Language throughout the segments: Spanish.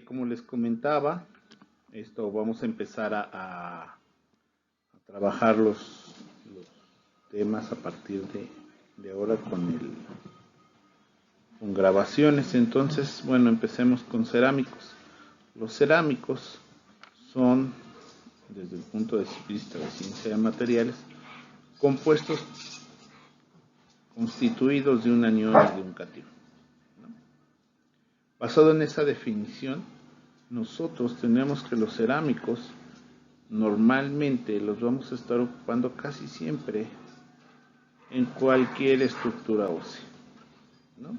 Como les comentaba, vamos a empezar a trabajar los temas a partir de ahora con grabaciones. Entonces, bueno, empecemos con cerámicos. Los cerámicos son, desde el punto de vista de ciencia de materiales, compuestos constituidos de un anión y de un catión. Basado en esa definición, nosotros tenemos que los cerámicos normalmente los vamos a estar ocupando casi siempre en cualquier estructura ósea, ¿no?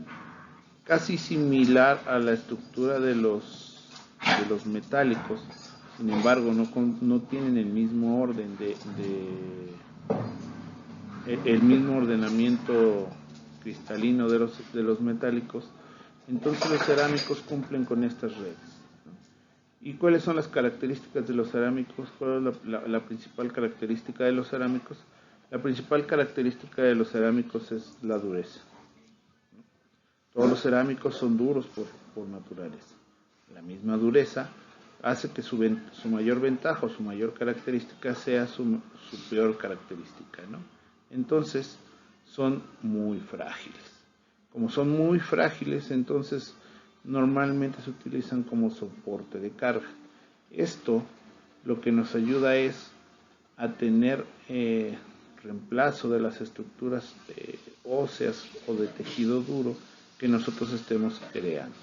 Casi similar a la estructura de los metálicos. Sin embargo, no tienen el mismo orden el mismo ordenamiento cristalino de los metálicos. Entonces los cerámicos cumplen con estas redes. ¿Y cuáles son las características de los cerámicos? ¿Cuál es la principal característica de los cerámicos? La principal característica de los cerámicos es la dureza. Todos los cerámicos son duros por naturaleza. La misma dureza hace que su mayor ventaja o su mayor característica sea su peor característica, ¿no? Entonces son muy frágiles. Como son muy frágiles, entonces normalmente se utilizan como soporte de carga. Esto lo que nos ayuda es a tener reemplazo de las estructuras óseas o de tejido duro que nosotros estemos creando.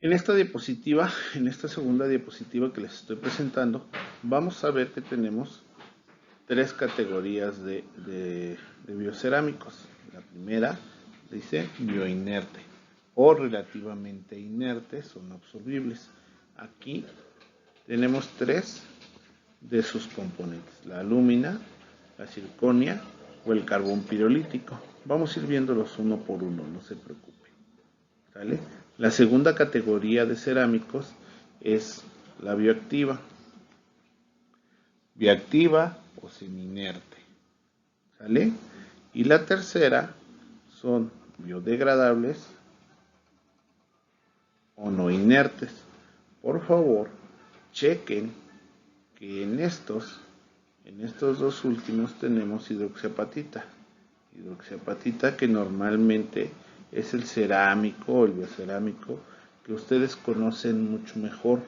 En esta diapositiva, en esta segunda diapositiva que les estoy presentando, vamos a ver que tenemos tres categorías de biocerámicos. La primera dice bioinerte o relativamente inertes, son absorbibles. Aquí tenemos tres de sus componentes: la alúmina, la zirconia o el carbón pirolítico. Vamos a ir viéndolos uno por uno, no se preocupen. ¿Sale? La segunda categoría de cerámicos es la bioactiva. Bioactiva o seminerte. ¿Sale? Y la tercera son biodegradables o no inertes. Por favor, chequen que en estos dos últimos tenemos hidroxiapatita. Hidroxiapatita, que normalmente es el cerámico o el biocerámico que ustedes conocen mucho mejor,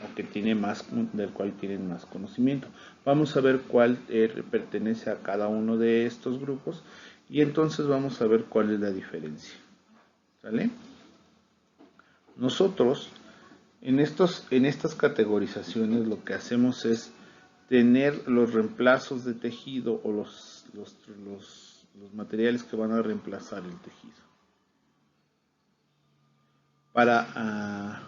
o que del cual tienen más conocimiento. Vamos a ver cuál pertenece a cada uno de estos grupos y entonces vamos a ver cuál es la diferencia. ¿Sale? Nosotros en estas categorizaciones lo que hacemos es tener los reemplazos de tejido o los materiales que van a reemplazar el tejido. Para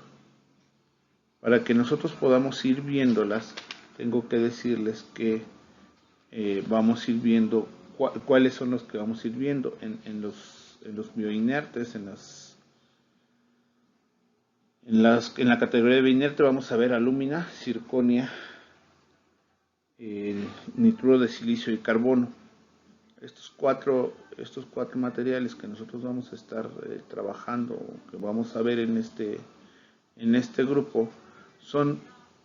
que nosotros podamos ir viéndolas, tengo que decirles que vamos a ir viendo cuáles son los que vamos a ir viendo en los bioinertes. En la categoría de bioinerte vamos a ver alúmina, zirconia, nitruro de silicio y carbono. Estos cuatro materiales que nosotros vamos a estar trabajando, que vamos a ver en este grupo, son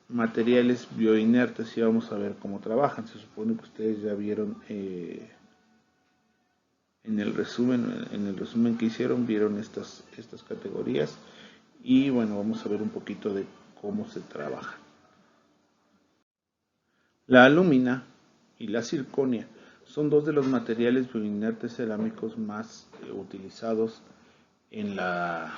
materiales bioinertes y vamos a ver cómo trabajan. Se supone que ustedes ya vieron en el resumen que hicieron, vieron estas categorías, y bueno, vamos a ver un poquito de cómo se trabaja. La alúmina y la zirconia son dos de los materiales bioinertes cerámicos más utilizados en la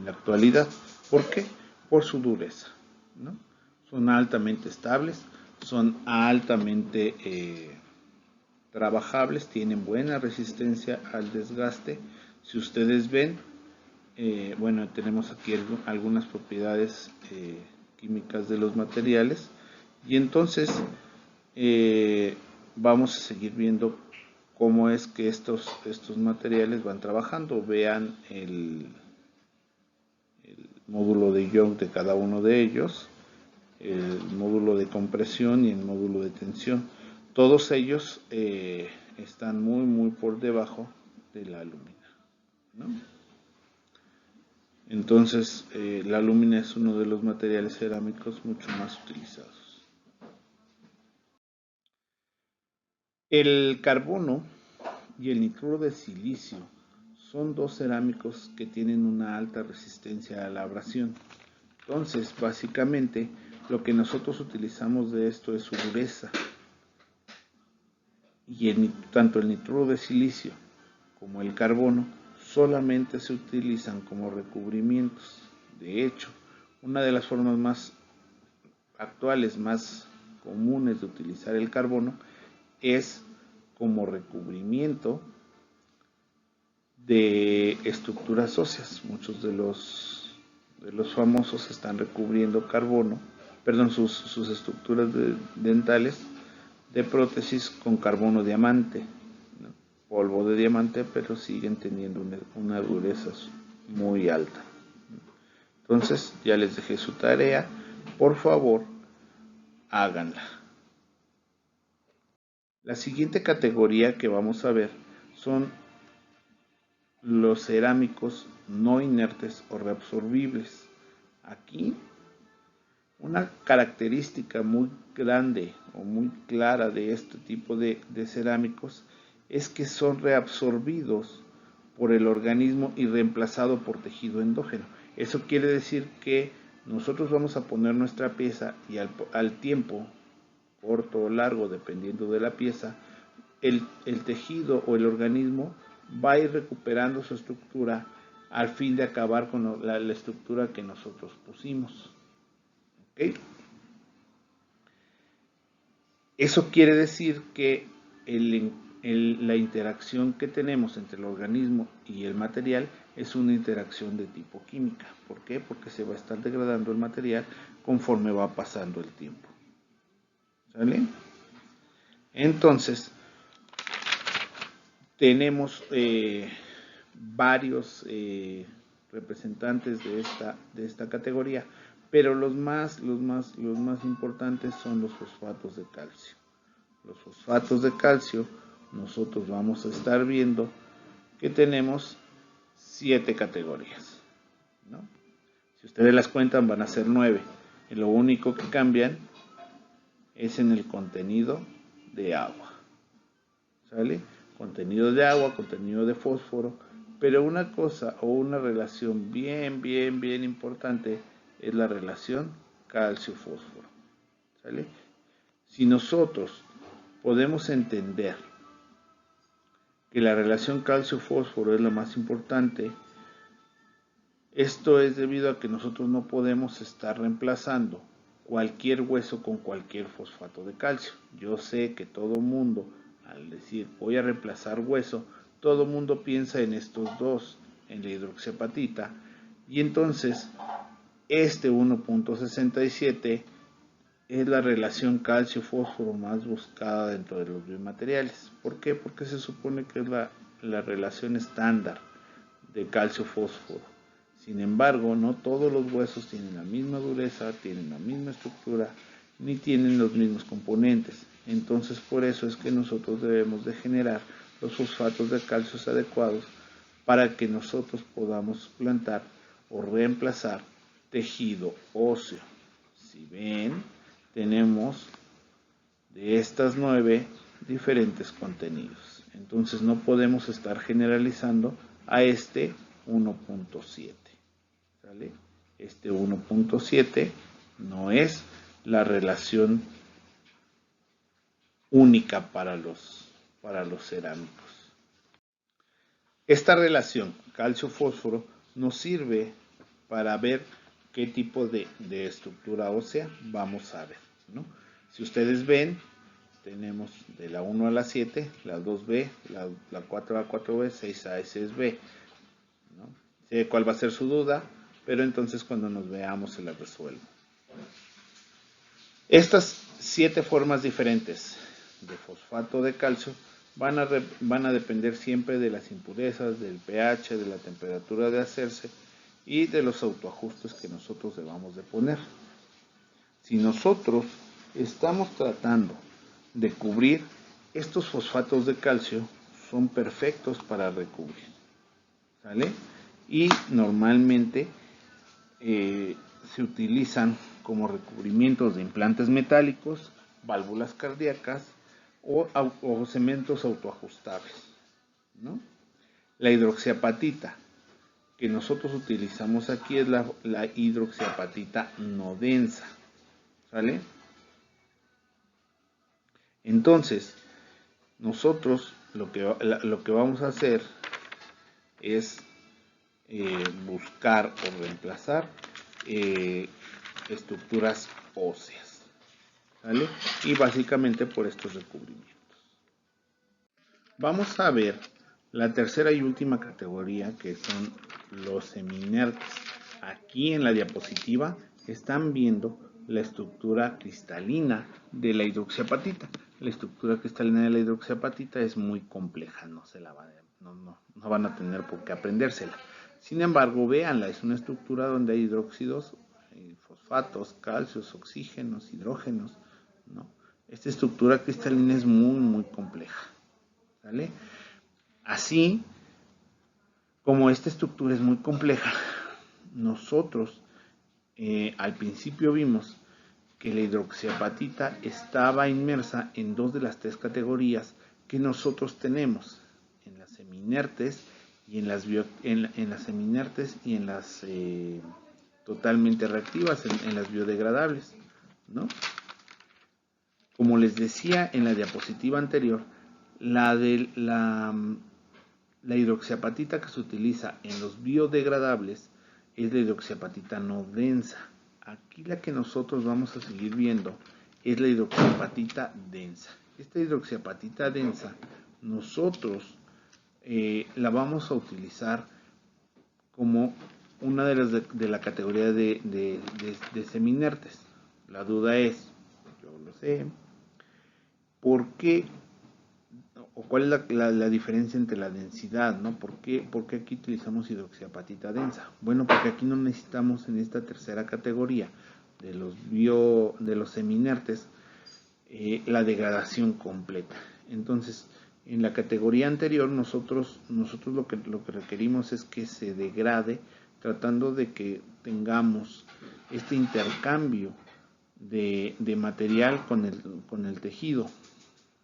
actualidad. ¿Por qué? Por su dureza, ¿no? Son altamente estables, son altamente trabajables, tienen buena resistencia al desgaste. Si ustedes ven, bueno, tenemos aquí algunas propiedades químicas de los materiales, y entonces vamos a seguir viendo cómo es que estos materiales van trabajando. Vean el módulo de Young de cada uno de ellos el módulo de compresión y el módulo de tensión. Todos ellos están muy por debajo de la alúmina, ¿no? Entonces, la alúmina es uno de los materiales cerámicos mucho más utilizados. El carbono y el nitruro de silicio son dos cerámicos que tienen una alta resistencia a la abrasión. Entonces, básicamente, lo que nosotros utilizamos de esto es su dureza. Y tanto el nitruro de silicio como el carbono solamente se utilizan como recubrimientos. De hecho, una de las formas más actuales, más comunes de utilizar el carbono es como recubrimiento de estructuras óseas. Muchos de los famosos están recubriendo carbono, perdón, sus estructuras dentales de prótesis con carbono diamante, ¿no? Polvo de diamante, pero siguen teniendo una dureza muy alta. Entonces, ya les dejé su tarea, por favor, háganla. La siguiente categoría que vamos a ver son los cerámicos no inertes o reabsorbibles. Aquí, una característica muy grande o muy clara de este tipo de cerámicos es que son reabsorbidos por el organismo y reemplazado por tejido endógeno. Eso quiere decir que nosotros vamos a poner nuestra pieza y al tiempo, corto o largo, dependiendo de la pieza, el tejido o el organismo va a ir recuperando su estructura al fin de acabar con la estructura que nosotros pusimos. ¿Okay? Eso quiere decir que la interacción que tenemos entre el organismo y el material es una interacción de tipo química. ¿Por qué? Porque se va a estar degradando el material conforme va pasando el tiempo. ¿Sale? Entonces, tenemos varios representantes de esta categoría, pero los más importantes son los fosfatos de calcio. Los fosfatos de calcio, nosotros vamos a estar viendo que tenemos 7 categorías, ¿no? Si ustedes las cuentan van a ser 9. Y lo único que cambian es en el contenido de agua. ¿Sale? Contenido de agua, contenido de fósforo. Pero una cosa o una relación bien importante es la relación calcio-fósforo. ¿Sale? Si nosotros podemos entender que la relación calcio-fósforo es la más importante, esto es debido a que nosotros no podemos estar reemplazando cualquier hueso con cualquier fosfato de calcio. Yo sé que todo mundo, al decir voy a reemplazar hueso, todo mundo piensa en estos dos, en la hidroxiapatita, y entonces este 1.67 es la relación calcio-fósforo más buscada dentro de los biomateriales. ¿Por qué? Porque se supone que es la relación estándar de calcio-fósforo. Sin embargo, no todos los huesos tienen la misma dureza, tienen la misma estructura, ni tienen los mismos componentes. Entonces, por eso es que nosotros debemos de generar los fosfatos de calcio adecuados para que nosotros podamos plantar o reemplazar tejido óseo. Si ven, tenemos de estas 9 diferentes contenidos. Entonces no podemos estar generalizando a este 1.7. ¿Sale? Este 1.7 no es la relación única para los cerámicos. Esta relación calcio-fósforo nos sirve para ver qué tipo de estructura ósea vamos a ver, ¿no? Si ustedes ven, tenemos de la 1 a la 7, la 2B, la 4A, 4B, 6A y 6B, ¿no? Sé cuál va a ser su duda, pero entonces cuando nos veamos se la resuelvo. Estas 7 formas diferentes de fosfato de calcio van a depender siempre de las impurezas, del pH, de la temperatura de hacerse y de los autoajustes que nosotros debamos de poner. Si nosotros estamos tratando de cubrir, estos fosfatos de calcio son perfectos para recubrir, ¿sale? Y normalmente se utilizan como recubrimientos de implantes metálicos, válvulas cardíacas o cementos autoajustables, ¿no? La hidroxiapatita que nosotros utilizamos aquí es la hidroxiapatita no densa, ¿sale? Entonces, nosotros lo que vamos a hacer es buscar o reemplazar estructuras óseas, ¿vale? Y básicamente por estos recubrimientos. Vamos a ver la tercera y última categoría, que son los semiinertes. Aquí en la diapositiva están viendo la estructura cristalina de la hidroxiapatita. La estructura cristalina de la hidroxiapatita es muy compleja, no van a tener por qué aprendérsela. Sin embargo, véanla, es una estructura donde hay hidróxidos, fosfatos, calcios, oxígenos, hidrógenos, ¿no? Esta estructura cristalina es muy compleja, ¿vale? Así como esta estructura es muy compleja, nosotros al principio vimos que la hidroxiapatita estaba inmersa en dos de las tres categorías que nosotros tenemos, en las semiinertes y en las semiinertes y en las totalmente reactivas, en las biodegradables, ¿no? Como les decía en la diapositiva anterior, la hidroxiapatita que se utiliza en los biodegradables es la hidroxiapatita no densa. Aquí la que nosotros vamos a seguir viendo es la hidroxiapatita densa. Esta hidroxiapatita densa nosotros la vamos a utilizar como una de la categoría de semiinertes. La duda es, yo lo sé, ¿por qué o cuál es la diferencia entre la densidad, ¿no? ¿Por qué aquí utilizamos hidroxiapatita densa? Bueno, porque aquí no necesitamos en esta tercera categoría de los semiinertes la degradación completa. Entonces, en la categoría anterior nosotros lo que requerimos es que se degrade, tratando de que tengamos este intercambio de material con el tejido,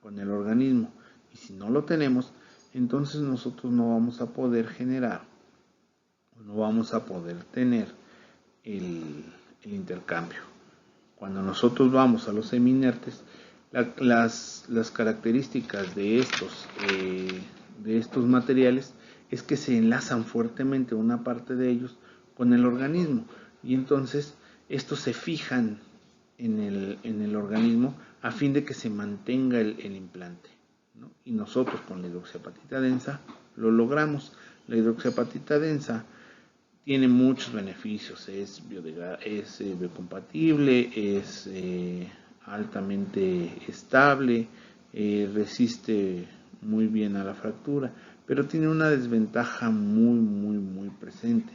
con el organismo. Y si no lo tenemos, entonces nosotros no vamos a poder generar, no vamos a poder tener el intercambio. Cuando nosotros vamos a los semiinertes, las características de estos materiales es que se enlazan fuertemente una parte de ellos con el organismo, y entonces estos se fijan en el organismo a fin de que se mantenga el implante, ¿no? Y nosotros con la hidroxiapatita densa lo logramos. La hidroxiapatita densa tiene muchos beneficios, es biocompatible, es altamente estable, resiste muy bien a la fractura, pero tiene una desventaja muy presente.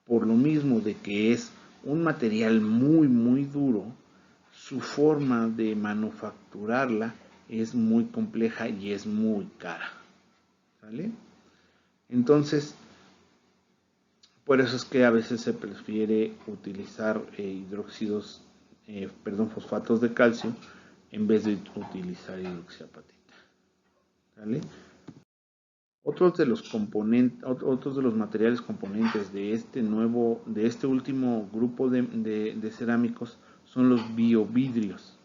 Por lo mismo de que es un material muy duro, su forma de manufacturarla es muy compleja y es muy cara, ¿vale? Entonces, por eso es que a veces se prefiere utilizar fosfatos de calcio en vez de utilizar hidroxiapatita, ¿vale? Otros de los materiales componentes de este último grupo de cerámicos son los biovidrios.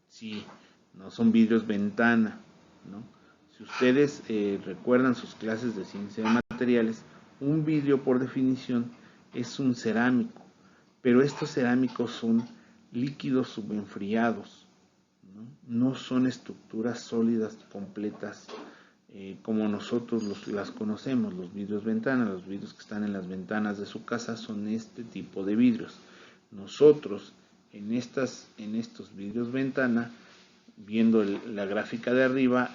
Sí, no son vidrios ventana, ¿no? Si ustedes recuerdan sus clases de ciencia de materiales, un vidrio por definición es un cerámico, pero estos cerámicos son líquidos subenfriados, no son estructuras sólidas completas como nosotros las conocemos. Los vidrios ventana, los vidrios que están en las ventanas de su casa son este tipo de vidrios. Nosotros en estos vidrios ventana, viendo la gráfica de arriba,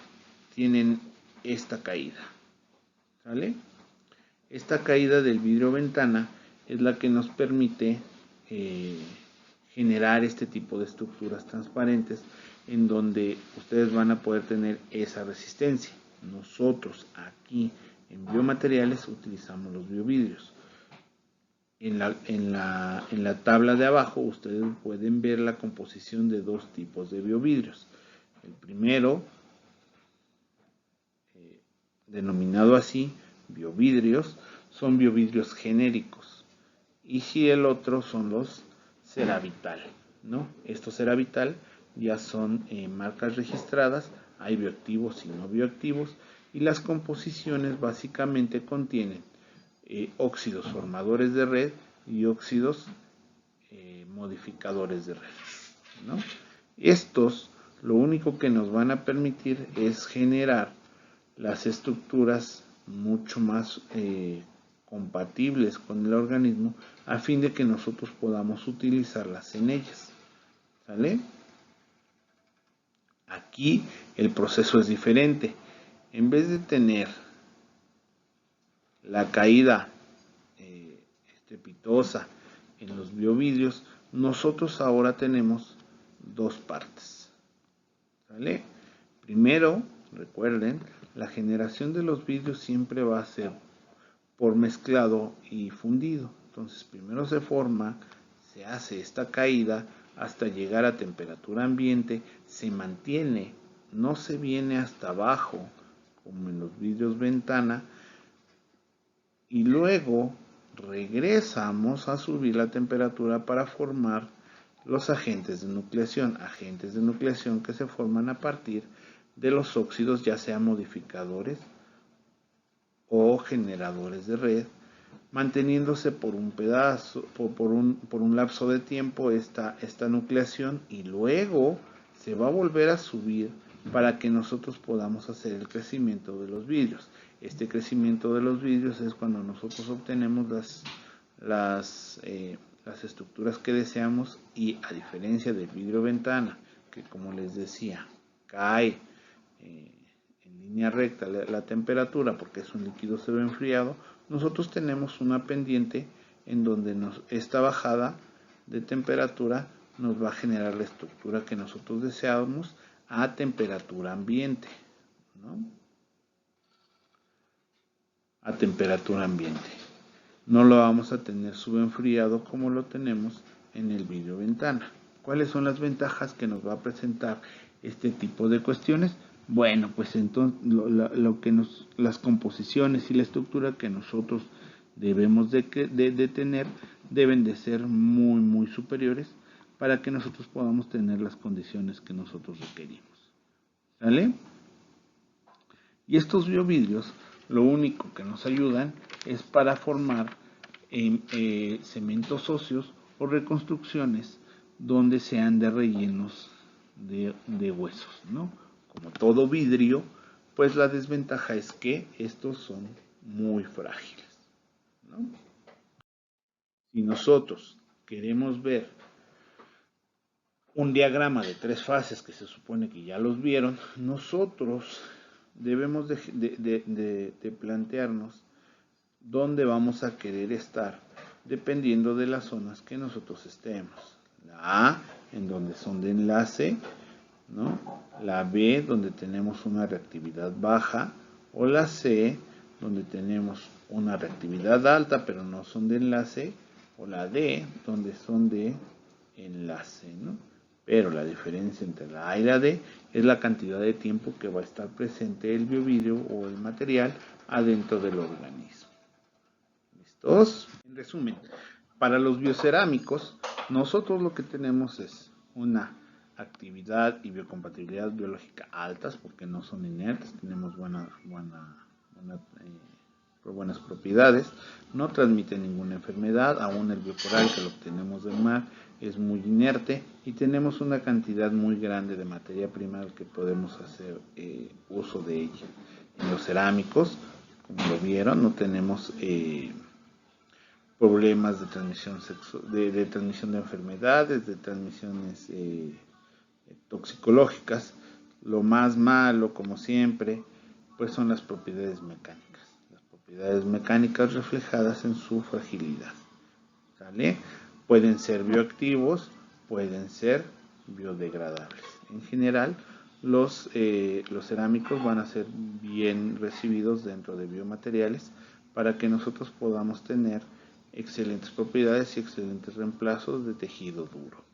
tienen esta caída, ¿vale? Esta caída del vidrio ventana es la que nos permite generar este tipo de estructuras transparentes en donde ustedes van a poder tener esa resistencia. Nosotros aquí en biomateriales utilizamos los biovidrios. En la tabla de abajo ustedes pueden ver la composición de dos tipos de biovidrios. El primero, denominado así, biovidrios, son biovidrios genéricos. Y si el otro son los Ceravital, ¿no? Estos Ceravital ya son marcas registradas, hay bioactivos y no bioactivos, y las composiciones básicamente contienen óxidos formadores de red y óxidos modificadores de red, ¿no? Estos lo único que nos van a permitir es generar las estructuras mucho más compatibles con el organismo a fin de que nosotros podamos utilizarlas en ellas. ¿Sale? Aquí el proceso es diferente. En vez de tener la caída estrepitosa en los biovidrios, nosotros ahora tenemos dos partes. ¿Sale? Primero, recuerden, la generación de los vidrios siempre va a ser por mezclado y fundido. Entonces, primero se forma, se hace esta caída hasta llegar a temperatura ambiente, se mantiene, no se viene hasta abajo, como en los vidrios ventana, y luego regresamos a subir la temperatura para formar los agentes de nucleación que se forman a partir de los óxidos, ya sean modificadores o generadores de red, manteniéndose por un pedazo, por un lapso de tiempo esta nucleación, y luego se va a volver a subir para que nosotros podamos hacer el crecimiento de los vidrios. Este crecimiento de los vidrios es cuando nosotros obtenemos las estructuras que deseamos, y a diferencia del vidrio ventana, que como les decía, cae en línea recta la temperatura porque es un líquido semienfriado, nosotros tenemos una pendiente en donde esta bajada de temperatura nos va a generar la estructura que nosotros deseamos a temperatura ambiente, ¿no? A temperatura ambiente. No lo vamos a tener subenfriado como lo tenemos en el vidrio ventana. ¿Cuáles son las ventajas que nos va a presentar este tipo de cuestiones? Bueno, pues entonces las composiciones y la estructura que nosotros debemos de tener deben de ser muy, muy superiores para que nosotros podamos tener las condiciones que nosotros requerimos. ¿Sale? Y estos biovidrios lo único que nos ayudan es para formar cementos óseos o reconstrucciones donde sean de rellenos de huesos, ¿no? Como todo vidrio, pues la desventaja es que estos son muy frágiles, ¿no? Si nosotros queremos ver un diagrama de 3 fases, que se supone que ya los vieron, nosotros debemos de plantearnos dónde vamos a querer estar dependiendo de las zonas que nosotros estemos. La A, en donde son de enlace, ¿no? La B, donde tenemos una reactividad baja, o la C, donde tenemos una reactividad alta pero no son de enlace, o la D, donde son de enlace, ¿no? Pero la diferencia entre la A y la D es la cantidad de tiempo que va a estar presente el biovidrio o el material adentro del organismo. ¿Listos? En resumen, para los biocerámicos, nosotros lo que tenemos es una actividad y biocompatibilidad biológica altas, porque no son inertes, tenemos buenas propiedades, no transmiten ninguna enfermedad, aún el biocoral que lo obtenemos del mar es muy inerte, y tenemos una cantidad muy grande de materia prima que podemos hacer uso de ella. En los cerámicos, como lo vieron, no tenemos problemas de transmisión de transmisión de enfermedades, de transmisiones toxicológicas. Lo más malo, como siempre, pues son las propiedades mecánicas. Las propiedades mecánicas reflejadas en su fragilidad. ¿Sale? Pueden ser bioactivos, pueden ser biodegradables. En general, los cerámicos van a ser bien recibidos dentro de biomateriales para que nosotros podamos tener excelentes propiedades y excelentes reemplazos de tejido duro.